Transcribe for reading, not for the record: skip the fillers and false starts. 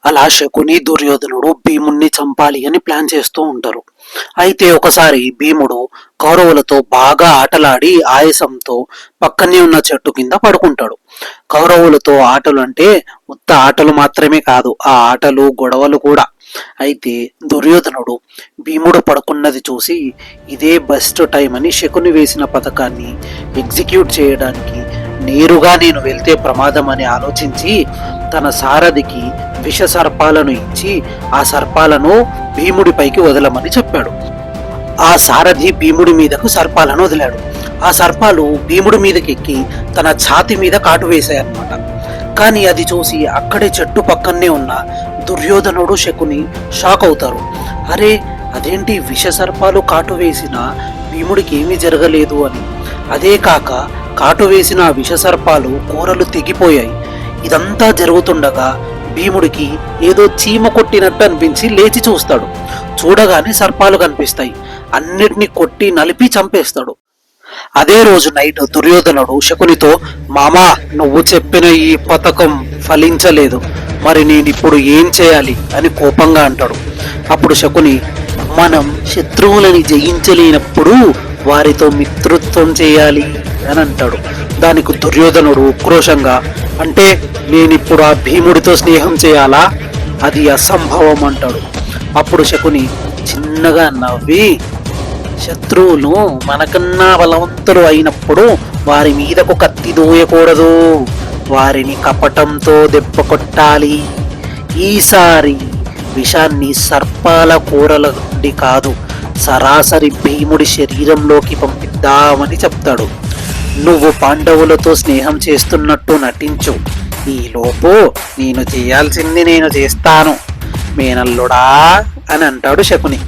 అలా శకుని దుర్యోధనుడు భీముణ్ణి చంపాలి అని ప్లాన్ చేస్తూ ఉంటారు. అయితే ఒకసారి భీముడు కౌరవులతో బాగా ఆటలాడి ఆయాసంతో పక్కనే ఉన్న చెట్టు కింద పడుకుంటాడు. కౌరవులతో ఆటలు అంటే ఉత్త ఆటలు మాత్రమే కాదు, ఆ ఆటలు గొడవలు కూడా. అయితే దుర్యోధనుడు భీముడు పడుకున్నది చూసి ఇదే బెస్ట్ టైం అని శకుని వేసిన పథకాన్ని ఎగ్జిక్యూట్ చేయడానికి నేరుగా నేను వెళ్తే ప్రమాదం అని ఆలోచించి తన సారథికి విష సర్పాలను ఇచ్చి ఆ సర్పాలను భీముడిపైకి వదలమని చెప్పాడు. ఆ సారథి భీముడి మీదకు సర్పాలను వదిలాడు. ఆ సర్పాలు భీముడి మీదకి ఎక్కి తన ఛాతి మీద కాటు వేశాయన్నమాట. కానీ అది చూసి అక్కడే చెట్టు పక్కనే ఉన్న దుర్యోధనుడు శకుని షాక్ అవుతారు. అరే, అదేంటి విష సర్పాలు కాటు వేసిన భీముడికి ఏమీ జరగలేదు అని. అదే కాక కాటు వేసిన విష సర్పాలు కూరలు తెగిపోయాయి. ఇదంతా జరుగుతుండగా భీముడికి ఏదో చీమ కొట్టినట్టు అనిపించి లేచి చూస్తాడు. చూడగానే సర్పాలు కనిపిస్తాయి. అన్నిటినీ కొట్టి నలిపి చంపేస్తాడు. అదే రోజు నైట్ దుర్యోధనుడు శకునితో, మామా, నువ్వు చెప్పిన ఈ పథకం ఫలించలేదు, మరి నేనిప్పుడు ఏం చేయాలి అని కోపంగా అంటాడు. అప్పుడు శకుని, మనం శత్రువులని జయించలేనప్పుడు వారితో మిత్రుత్వం చేయాలి అని అంటాడు. దానికి దుర్యోధనుడు ఉక్రోషంగా, అంటే నేనిప్పుడు ఆ భీముడితో స్నేహం చేయాలా? అది అసంభవం అంటాడు. అప్పుడు శకుని చిన్నగా నవ్వి, శత్రువులు మనకన్నా బలవంతులు అయినప్పుడు వారి మీదకు కత్తి దూయకూడదు, వారిని కపటంతో దెబ్బ కొట్టాలి. ఈసారి విషాన్ని సర్పాల కూరల నుండి కాదు, సరాసరి భీముడి శరీరంలోకి పంపిద్దామని చెప్తాడు. నువ్వు పాండవులతో స్నేహం చేస్తున్నట్టు నటించు, ఈలోపు నేను చేయాల్సింది నేను చేస్తాను మేనల్లుడా అని అంటాడు శకుని.